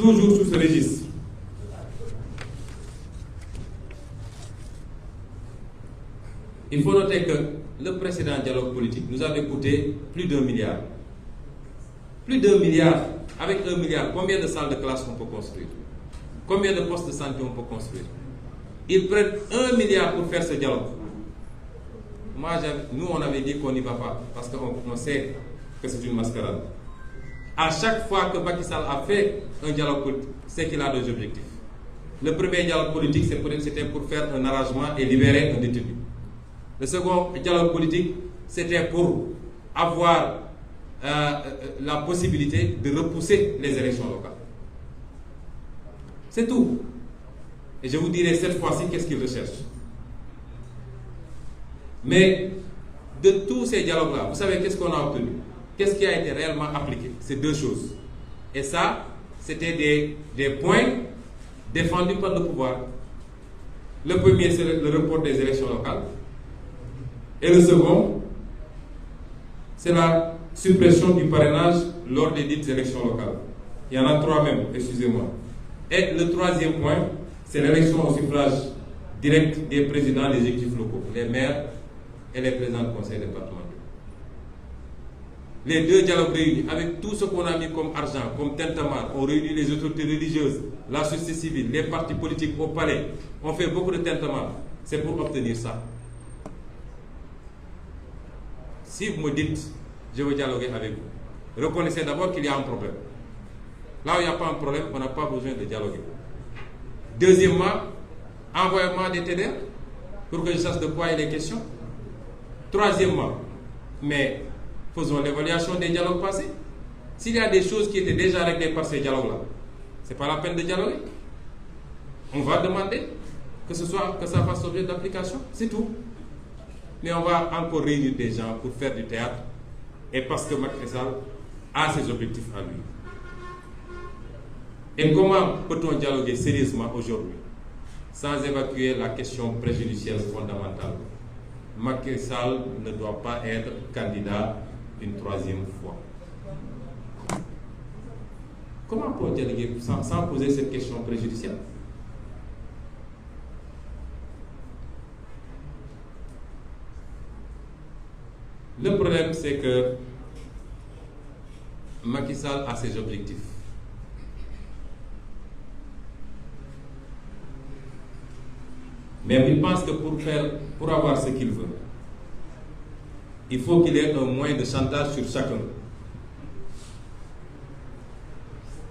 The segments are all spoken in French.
toujours sous ce registre. Il faut noter que le précédent dialogue politique nous avait coûté plus d'1 milliard. Plus d'1 milliard. Avec 1 milliard, combien de salles de classe on peut construire? Combien de postes de santé on peut construire? Ils prennent 1 milliard pour faire ce dialogue. Nous, on avait dit qu'on n'y va pas, parce qu'on sait que c'est une mascarade. À chaque fois que Macky Sall a fait un dialogue politique, c'est qu'il a deux objectifs. Le premier dialogue politique, c'était pour faire un arrangement et libérer un détenu. Le second dialogue politique, c'était pour avoir la possibilité de repousser les élections locales. C'est tout. Et je vous dirai cette fois-ci qu'est-ce qu'ils recherchent. Mais de tous ces dialogues-là, vous savez qu'est-ce qu'on a obtenu? Qu'est-ce qui a été réellement appliqué? C'est deux choses. Et ça, c'était des points défendus par le pouvoir. Le premier, c'est le report des élections locales. Et le second, c'est la suppression du parrainage lors des dites élections locales. Il y en a 3 même, excusez-moi. Et le troisième point, c'est l'élection au suffrage direct des présidents des exécutifs locaux, les maires et les présidents du conseil départemental. Les deux dialogues réunis, avec tout ce qu'on a mis comme argent, comme tintamarre, on réunit les autorités religieuses, la société civile, les partis politiques au palais, on fait beaucoup de tintamarre. C'est pour obtenir ça. Si vous me dites, je veux dialoguer avec vous, reconnaissez d'abord qu'il y a un problème. Là où il n'y a pas un problème, on n'a pas besoin de dialoguer. Deuxièmement, envoyez-moi des TDR pour que je sache de quoi il est question. Troisièmement, mais faisons l'évaluation des dialogues passés. S'il y a des choses qui étaient déjà réglées par ces dialogues-là, ce n'est pas la peine de dialoguer. On va demander que ça fasse objet d'application, c'est tout. Mais on va encore réunir des gens pour faire du théâtre, et parce que Macky Sall a ses objectifs à lui. Et comment peut-on dialoguer sérieusement aujourd'hui sans évacuer la question préjudicielle fondamentale? Macky Sall ne doit pas être candidat une 3e fois. Comment peut-on dialoguer sans poser cette question préjudicielle? Le problème, c'est que Macky Sall a ses objectifs. Mais il pense que pour avoir ce qu'il veut, il faut qu'il ait un moyen de chantage sur chacun.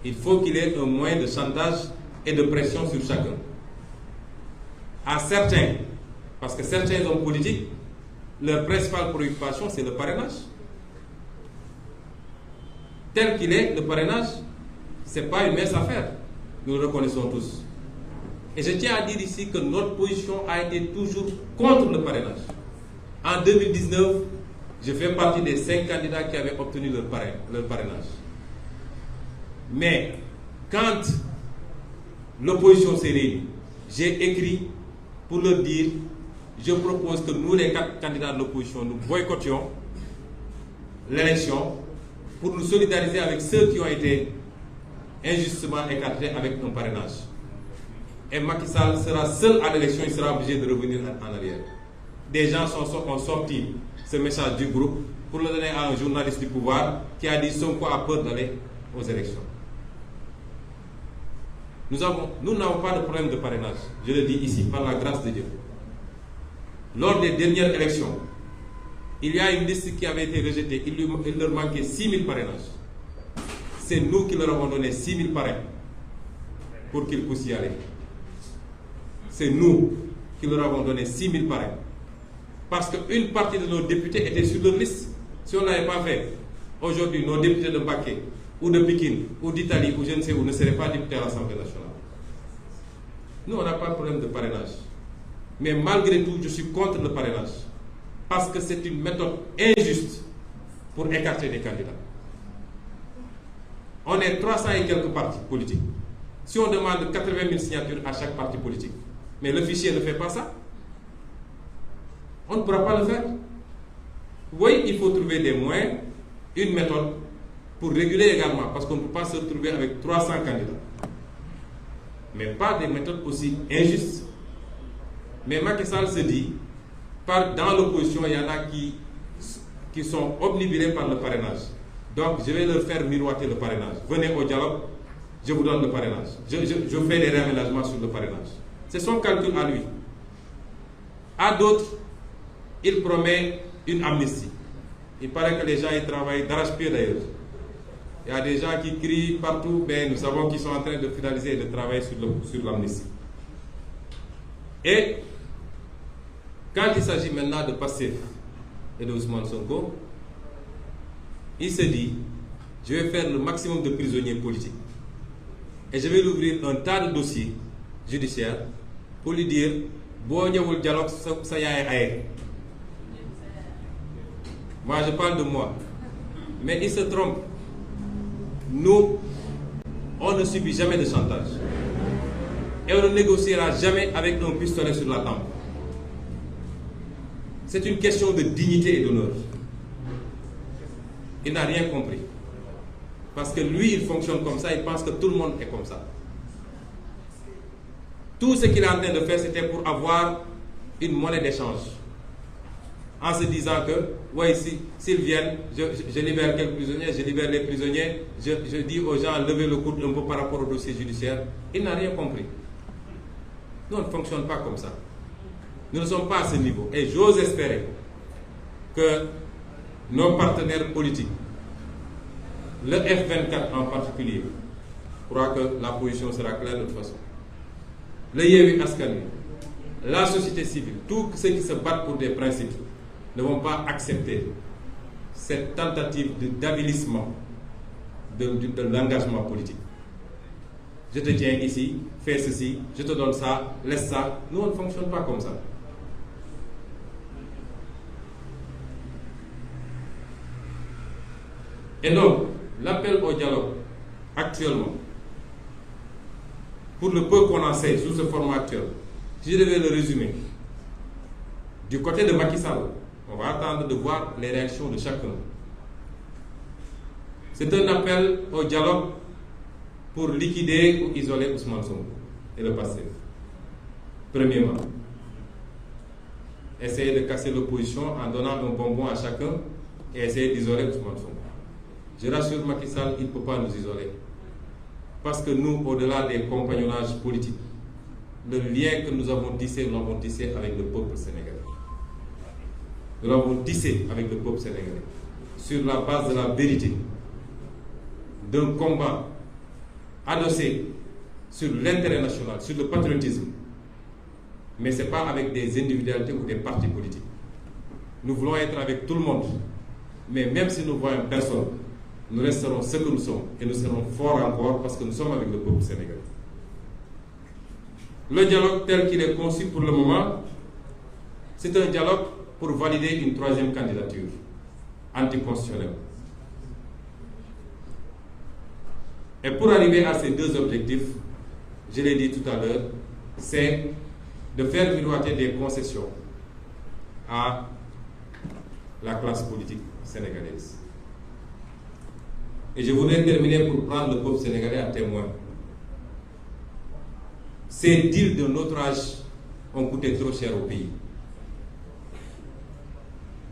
Il faut qu'il ait un moyen de chantage et de pression sur chacun. À certains, parce que certains hommes politiques, leur principale préoccupation, c'est le parrainage. Tel qu'il est, le parrainage, ce n'est pas une mince affaire. Nous le reconnaissons tous. Et je tiens à dire ici que notre position a été toujours contre le parrainage. En 2019, je fais partie des 5 candidats qui avaient obtenu leur parrainage. Mais quand l'opposition s'est réunie, j'ai écrit pour leur dire: je propose que nous, les 4 candidats de l'opposition, nous boycottions l'élection pour nous solidariser avec ceux qui ont été injustement écartés avec un parrainage. Et Macky Sall sera seul à l'élection, il sera obligé de revenir en arrière. Des gens ont sorti ce message du groupe pour le donner à un journaliste du pouvoir qui a dit Sonko a peur d'aller aux élections. Nous n'avons pas de problème de parrainage, je le dis ici, par la grâce de Dieu. Lors des dernières élections, il y a une liste qui avait été rejetée, il leur manquait 6 000 parrainages. C'est nous qui leur avons donné 6 000 parrains pour qu'ils puissent y aller. C'est nous qui leur avons donné 6 000 parrains. Parce qu'une partie de nos députés était sur leur liste. Si on ne l'avait pas fait, aujourd'hui, nos députés de Mbacké, ou de Pékin, ou d'Italie, ou je ne sais où, ne seraient pas députés à l'Assemblée nationale. Nous, on n'a pas de problème de parrainage. Mais malgré tout, je suis contre le parrainage. Parce que c'est une méthode injuste pour écarter des candidats. On est 300 et quelques partis politiques. Si on demande 80 000 signatures à chaque parti politique, mais le fichier ne fait pas ça, on ne pourra pas le faire. Oui, il faut trouver des moyens, une méthode pour réguler également, parce qu'on ne peut pas se retrouver avec 300 candidats. Mais pas des méthodes aussi injustes. Mais Macky Sall se dit, dans l'opposition, il y en a qui sont obnubilés par le parrainage. Donc, je vais leur faire miroiter le parrainage. Venez au dialogue, je vous donne le parrainage. Je fais des réaménagements sur le parrainage. C'est son calcul à lui. À d'autres, il promet une amnistie. Il paraît que les gens y travaillent d'arrache-pied d'ailleurs. Il y a des gens qui crient partout, mais nous savons qu'ils sont en train de finaliser et de travailler sur l'amnistie. Et quand il s'agit maintenant de Pastef et de Ousmane Sonko, il se dit, je vais faire le maximum de prisonniers politiques. Et je vais lui ouvrir un tas de dossiers judiciaires pour lui dire, bon, il y a le dialogue, ça y est. Moi, je parle de moi. Mais il se trompe. Nous, on ne subit jamais de chantage. Et on ne négociera jamais avec un pistolet sur la tempe. C'est une question de dignité et d'honneur. Il n'a rien compris. Parce que lui, il fonctionne comme ça, il pense que tout le monde est comme ça. Tout ce qu'il est en train de faire, c'était pour avoir une monnaie d'échange. En se disant que, oui, s'ils viennent, je libère quelques prisonniers, je libère les prisonniers, je dis aux gens, levez le coude un peu par rapport au dossier judiciaire. Il n'a rien compris. Nous, on ne fonctionne pas comme ça. Nous ne sommes pas à ce niveau. Et j'ose espérer que nos partenaires politiques, le F24 en particulier, croient que la position sera claire de toute façon. Le Yewwi Askan Wi, la société civile, tous ceux qui se battent pour des principes, ne vont pas accepter cette tentative d'avilissement de l'engagement politique. Je te tiens ici, fais ceci, je te donne ça, laisse ça. Nous, on ne fonctionne pas comme ça. Et donc, l'appel au dialogue, actuellement, pour le peu qu'on enseigne sous ce format actuel, si je devais le résumer, du côté de Macky Sall, on va attendre de voir les réactions de chacun. C'est un appel au dialogue pour liquider ou isoler Ousmane Sonko et le Pastef. Premièrement, essayer de casser l'opposition en donnant un bonbon à chacun et essayer d'isoler Ousmane Sonko. Je rassure Macky Sall, il ne peut pas nous isoler. Parce que nous, au-delà des compagnonnages politiques, le lien que nous avons tissé, nous l'avons tissé avec le peuple sénégalais. Nous l'avons tissé avec le peuple sénégalais. Sur la base de la vérité, d'un combat adossé sur l'intérêt national, sur le patriotisme. Mais ce n'est pas avec des individualités ou des partis politiques. Nous voulons être avec tout le monde. Mais même si nous voyons personne, nous resterons ce que nous sommes et nous serons forts encore parce que nous sommes avec le peuple sénégalais. Le dialogue tel qu'il est conçu pour le moment, c'est un dialogue pour valider une troisième candidature anticonstitutionnelle. Et pour arriver à ces deux objectifs, je l'ai dit tout à l'heure, c'est de faire miroiter des concessions à la classe politique sénégalaise. Et je voudrais terminer pour prendre le peuple sénégalais à témoin. Ces deals de notre âge ont coûté trop cher au pays.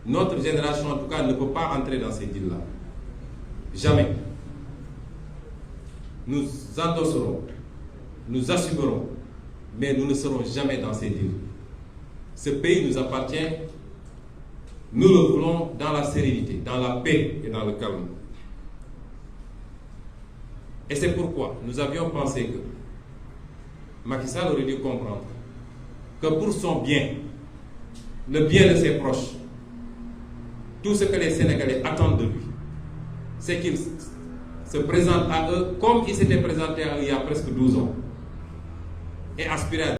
Notre génération, en tout cas, ne peut pas entrer dans ces deals-là. Jamais. Nous endosserons, nous assumerons, mais nous ne serons jamais dans ces deals. Ce pays nous appartient, nous le voulons dans la sérénité, dans la paix et dans le calme. Et c'est pourquoi nous avions pensé que Macky Sall aurait dû comprendre que pour son bien, le bien de ses proches, tout ce que les Sénégalais attendent de lui, c'est qu'il se présente à eux comme il s'était présenté à eux il y a presque 12 ans et aspirer à